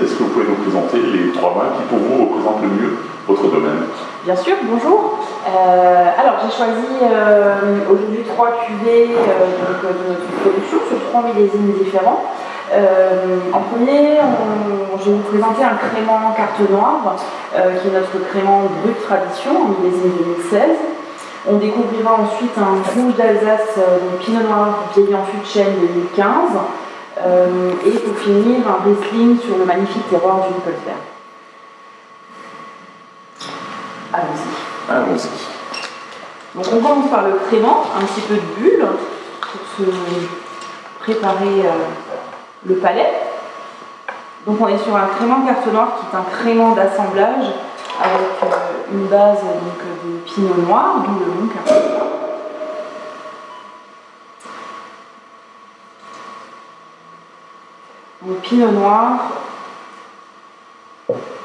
est-ce que vous pouvez nous présenter les 3 vins qui pour vous représentent le mieux votre domaine? Bien sûr, bonjour. Alors j'ai choisi aujourd'hui 3 cuvées de notre production sur 3 millésimes différents. En premier, je vais vous présenter un crément carte noire, qui est notre crément brut tradition, en millésime 2016. On découvrira ensuite un rouge d'Alsace, donc Pinot Noir vieilli en fût de chêne 2015. Et pour finir, un Riesling sur le magnifique terroir du Nicolfer. Allons-y. Allons-y. Donc on commence par le crément, un petit peu de bulle, pour se préparer le palais. Donc on est sur un crément carte noire qui est un crément d'assemblage avec une base donc, de pinot noir, d'où le nom carte noire. Donc pinot noir,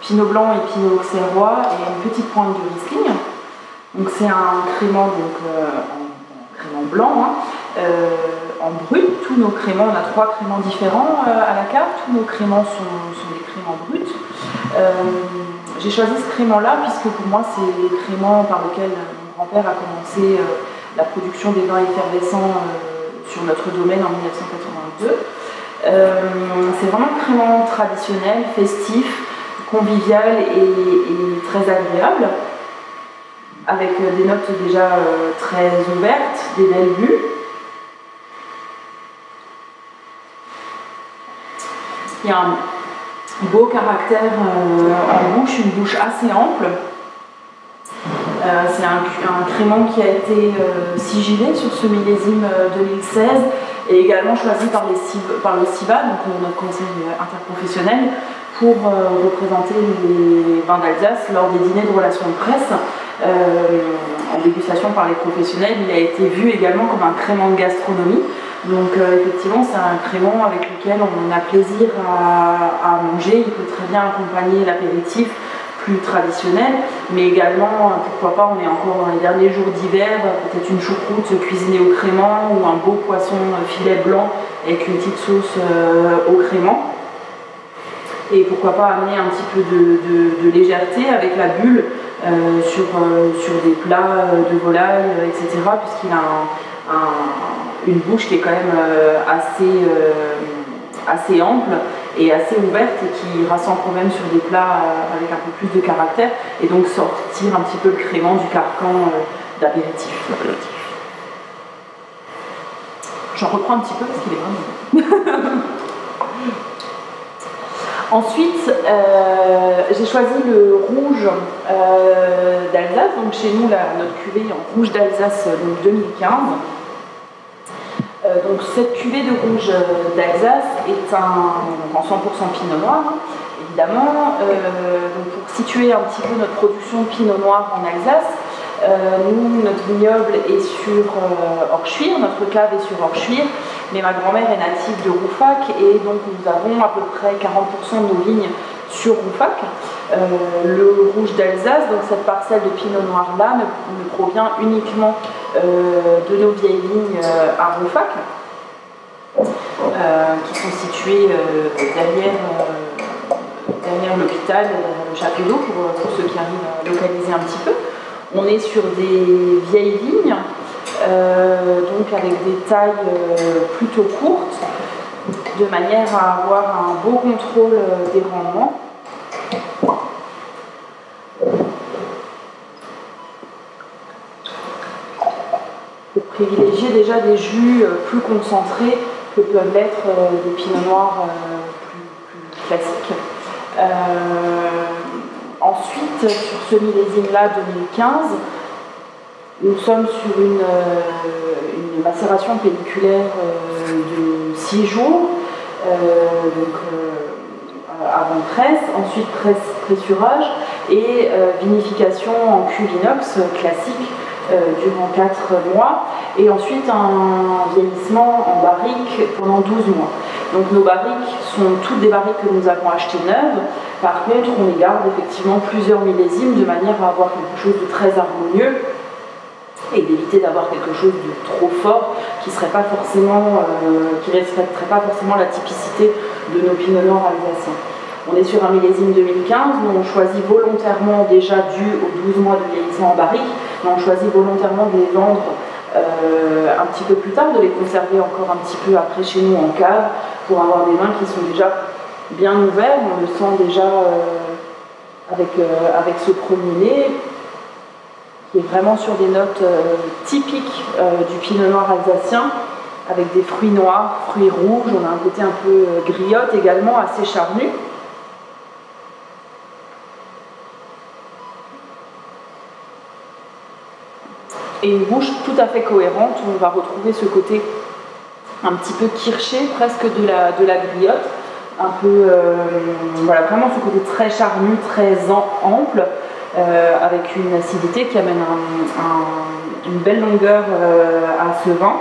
pinot blanc et pinot auxerrois et une petite pointe de Riesling. Donc c'est un crément donc, en crément blanc, en brut. Tous nos créments, on a 3 créments différents à la carte. Tous nos créments sont des créments bruts. J'ai choisi ce crément-là puisque pour moi c'est le crément par lequel mon grand-père a commencé la production des vins effervescents sur notre domaine en 1982. C'est vraiment un crément traditionnel, festif, convivial et très agréable, avec des notes déjà très ouvertes, des belles bulles. Il y a un beau caractère en bouche, une bouche assez ample. C'est un crément qui a été sigillé sur ce millésime 2016 et également choisi par le CIVA, donc notre conseil interprofessionnel, pour représenter les vins d'Alsace lors des dîners de relations de presse. En dégustation par les professionnels, il a été vu également comme un crément de gastronomie. Donc effectivement, c'est un crément avec lequel on a plaisir à manger. Il peut très bien accompagner l'apéritif plus traditionnel, mais également, pourquoi pas, on est encore dans les derniers jours d'hiver, peut-être une choucroute cuisinée au crément ou un beau poisson filet blanc avec une petite sauce au crément. Et pourquoi pas amener un petit peu de légèreté avec la bulle sur des plats de volaille, etc. puisqu'il a une bouche qui est quand même assez ample et assez ouverte et qui rassemble quand même sur des plats avec un peu plus de caractère et donc sortir un petit peu le crément du carcan d'apéritif. J'en reprends un petit peu parce qu'il est vraiment Ensuite, j'ai choisi le rouge d'Alsace. Donc chez nous, notre cuvée en rouge d'Alsace 2015. Donc cette cuvée de rouge d'Alsace est en 100% pinot noir, évidemment. Donc pour situer un petit peu notre production de pinot noir en Alsace, nous, notre vignoble est sur Orschwir, notre cave est sur Orschwir, mais ma grand-mère est native de Rouffach et donc nous avons à peu près 40% de nos vignes sur Rouffach. Le rouge d'Alsace, donc cette parcelle de pinot noir là, ne provient uniquement de nos vieilles vignes à Rouffach, qui sont situées derrière l'hôpital, derrière le château d'eau, pour ceux qui arrivent à localiser un petit peu. On est sur des vieilles vignes, donc avec des tailles plutôt courtes, de manière à avoir un beau contrôle des rendements. Pour privilégier déjà des jus plus concentrés que peuvent l'être des pinots noirs plus classiques. Ensuite, sur ce millésime-là 2015, nous sommes sur une macération pelliculaire de 6 jours, avant presse, ensuite pressurage et vinification en cuve inox classique durant 4 mois, et ensuite un vieillissement en barrique pendant 12 mois. Donc nos barriques sont toutes des barriques que nous avons achetées neuves. Par contre, on les garde effectivement plusieurs millésimes de manière à avoir quelque chose de très harmonieux et d'éviter d'avoir quelque chose de trop fort qui ne respecterait pas forcément la typicité de nos pinots noirs alsaciens. On est sur un millésime 2015, mais on choisit volontairement, déjà dû aux 12 mois de vieillissement en barrique, mais on choisit volontairement de les vendre un petit peu plus tard, de les conserver encore un petit peu après chez nous en cave, pour avoir des vins qui sont déjà bien ouverts. On le sent déjà avec ce premier nez, qui est vraiment sur des notes typiques du pinot noir alsacien, avec des fruits noirs, fruits rouges. On a un côté un peu griotte également, assez charnu. Et une bouche tout à fait cohérente, où on va retrouver ce côté un petit peu kirché, presque de la griotte, un peu, voilà, vraiment ce côté très charnu, très ample, avec une acidité qui amène une belle longueur à ce vin.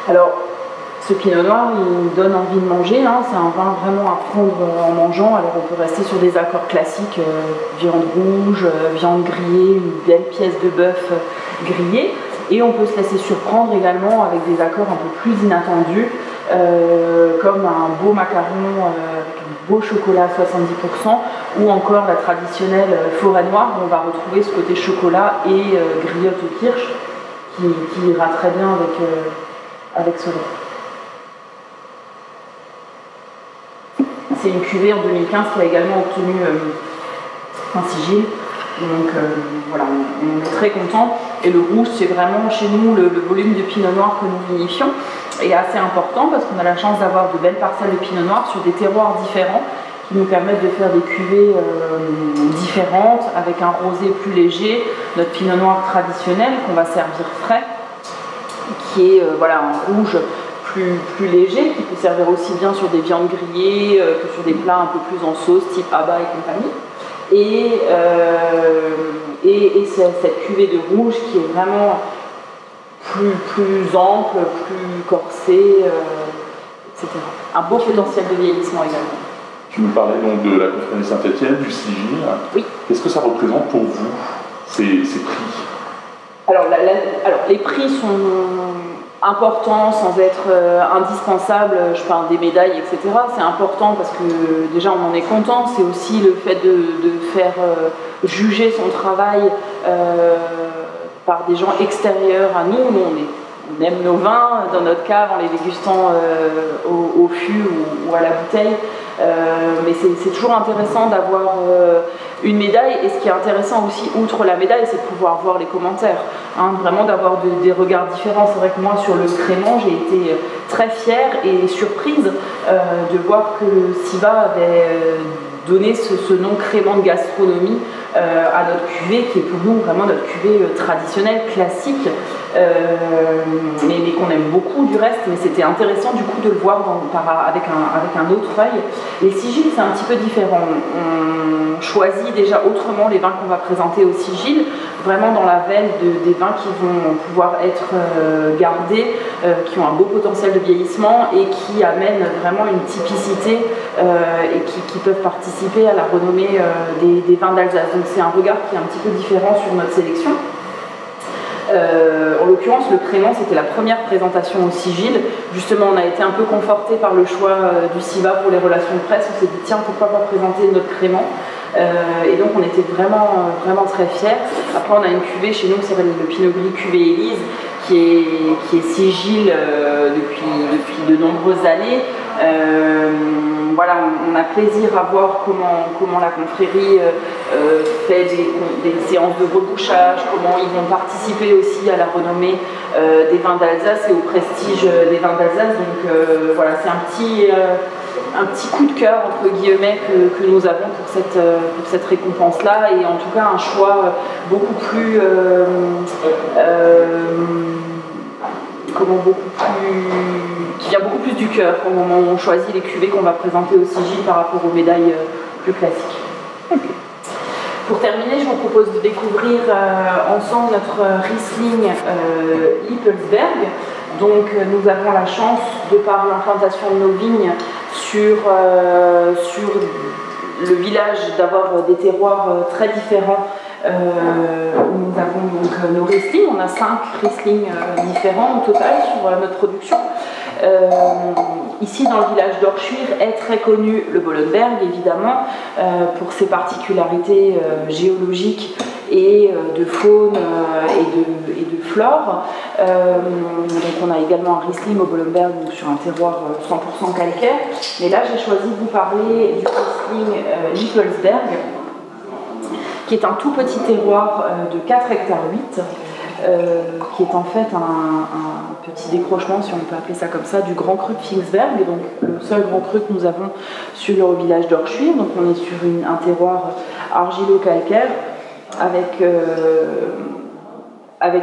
Alors, ce pinot noir, il donne envie de manger, hein. C'est un vin vraiment à prendre en mangeant. Alors on peut rester sur des accords classiques, viande rouge, viande grillée, une belle pièce de bœuf grillée. Et on peut se laisser surprendre également avec des accords un peu plus inattendus, comme un beau macaron avec un beau chocolat à 70%, ou encore la traditionnelle forêt noire, où on va retrouver ce côté chocolat et griotte au kirsch, qui ira très bien avec ce vin. C'est une cuvée en 2015 qui a également obtenu un sigil. Donc voilà, on est très content. Et le rouge, c'est vraiment chez nous le volume de pinot noir que nous vinifions est assez important parce qu'on a la chance d'avoir de belles parcelles de pinot noir sur des terroirs différents qui nous permettent de faire des cuvées différentes avec un rosé plus léger, notre pinot noir traditionnel qu'on va servir frais, qui est voilà, un rouge plus léger, qui peut servir aussi bien sur des viandes grillées que sur des plats un peu plus en sauce, type abba et compagnie. Et cette cuvée de rouge qui est vraiment plus ample, plus corsée, etc. Un beau potentiel de vieillissement également. Tu nous parlais donc de la confrérie Saint-Étienne, du sigil. Oui. Qu'est-ce que ça représente pour vous, ces prix? Alors les prix sont important sans être indispensable. Je parle des médailles, etc. C'est important parce que déjà on en est content. C'est aussi le fait de faire juger son travail par des gens extérieurs à nous. Nous on aime nos vins dans notre cave en les dégustant au fût ou à la bouteille. Mais c'est toujours intéressant d'avoir une médaille. Et ce qui est intéressant aussi, outre la médaille, c'est de pouvoir voir les commentaires. Hein, vraiment d'avoir des regards différents. C'est vrai que moi, sur le crément, j'ai été très fière et surprise de voir que le CIVA avait donné ce nom crément de gastronomie à notre cuvée, qui est pour nous vraiment notre cuvée traditionnelle, classique, mais qu'on aime beaucoup du reste. Mais c'était intéressant du coup de le voir avec un autre œil. Les sigils, c'est un petit peu différent. On choisit déjà autrement les vins qu'on va présenter au sigil, vraiment dans la veine des vins qui vont pouvoir être gardés, qui ont un beau potentiel de vieillissement et qui amènent vraiment une typicité et qui peuvent participer à la renommée des vins d'Alsace. Donc c'est un regard qui est un petit peu différent sur notre sélection. En l'occurrence, le crément, c'était la première présentation au sigil. Justement, on a été un peu conforté par le choix du CIVA pour les relations de presse. On s'est dit, tiens, pourquoi pas présenter notre crément? Et donc, on était vraiment très fiers. Après, on a une cuvée chez nous qui s'appelle le Pinot Gris cuvée Élise, qui est sigil depuis de nombreuses années. Voilà, on a plaisir à voir comment la confrérie fait des séances de rebouchage, comment ils vont participer aussi à la renommée des vins d'Alsace et au prestige des vins d'Alsace. Donc voilà, c'est un petit coup de cœur entre guillemets que nous avons pour cette récompense-là, et en tout cas un choix beaucoup plus qui vient beaucoup plus du cœur au moment où on choisit les cuvées qu'on va présenter au sigil par rapport aux médailles plus classiques. Okay. Pour terminer, je vous propose de découvrir ensemble notre Riesling Lippelsberg. Donc nous avons la chance, de par l'implantation de nos vignes sur le village, d'avoir des terroirs très différents. Nous avons donc nos Riesling, on a 5 Riesling différents au total sur notre production. Ici, dans le village d'Orschwir, est très connu le Bollenberg, évidemment, pour ses particularités géologiques et de faune et de flore. Donc on a également un Riesling au Bollenberg, donc sur un terroir 100% calcaire. Mais là, j'ai choisi de vous parler du Riesling Lippelsberg, qui est un tout petit terroir de 4 hectares 8, qui est en fait un petit décrochement, si on peut appeler ça comme ça, du grand cru de Pfingsberg, donc le seul grand cru que nous avons sur le village d'Orschwir. Donc on est sur un terroir argilo-calcaire avec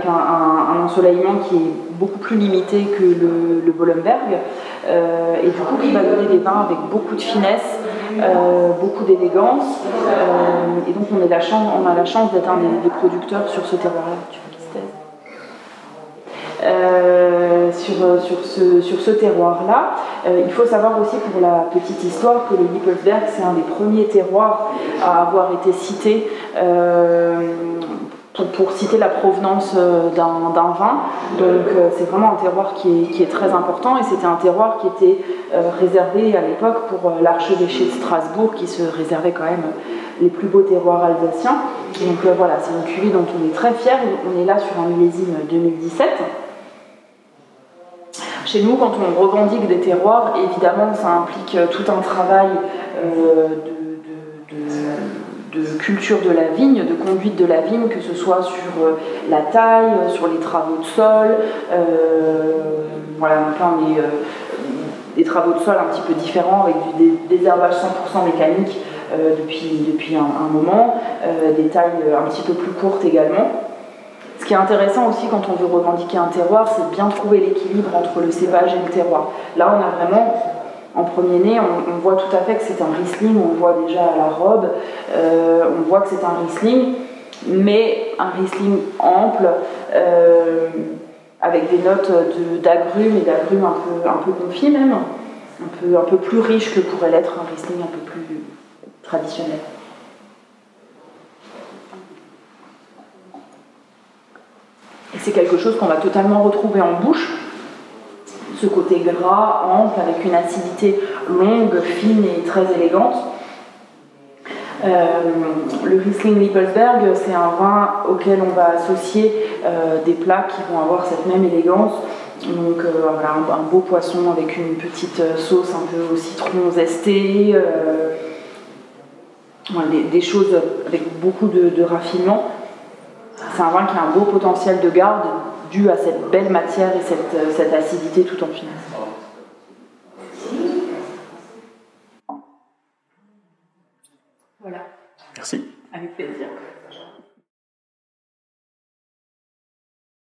un ensoleillement qui est beaucoup plus limité que le Bollenberg, et du coup qui va donner des vins avec beaucoup de finesse, beaucoup d'élégance, et donc on a la chance d'être un des producteurs sur ce terroir-là. Sur ce terroir-là, il faut savoir aussi pour la petite histoire que le Lippelsberg, c'est un des premiers terroirs à avoir été cité pour citer la provenance d'un vin. Donc c'est vraiment un terroir qui est très important, et c'était un terroir qui était réservé à l'époque pour l'archevêché de Strasbourg, qui se réservait quand même les plus beaux terroirs alsaciens. Donc voilà, c'est une cuvée dont on est très fiers. On est là sur un millésime 2017. Chez nous, quand on revendique des terroirs, évidemment, ça implique tout un travail de culture de la vigne, de conduite de la vigne, que ce soit sur la taille, sur les travaux de sol. Voilà, donc là, on est des travaux de sol un petit peu différents, avec du désherbage 100% mécanique depuis un moment, des tailles un petit peu plus courtes également. Ce qui est intéressant aussi quand on veut revendiquer un terroir, c'est de bien trouver l'équilibre entre le cépage et le terroir. Là, on a vraiment, en premier nez, on voit tout à fait que c'est un Riesling, on le voit déjà à la robe, on voit que c'est un Riesling, mais un Riesling ample, avec des notes d'agrumes et d'agrumes un peu confits même, un peu plus riche que pourrait l'être un Riesling un peu plus traditionnel. Et c'est quelque chose qu'on va totalement retrouver en bouche, ce côté gras, ample, avec une acidité longue, fine et très élégante. Le Riesling Lippelsberg, c'est un vin auquel on va associer des plats qui vont avoir cette même élégance. Donc voilà, un beau poisson avec une petite sauce un peu au citron zesté, voilà, des choses avec beaucoup de raffinement. C'est un vin qui a un beau potentiel de garde dû à cette belle matière et cette acidité tout en finesse. Voilà. Merci. Avec plaisir.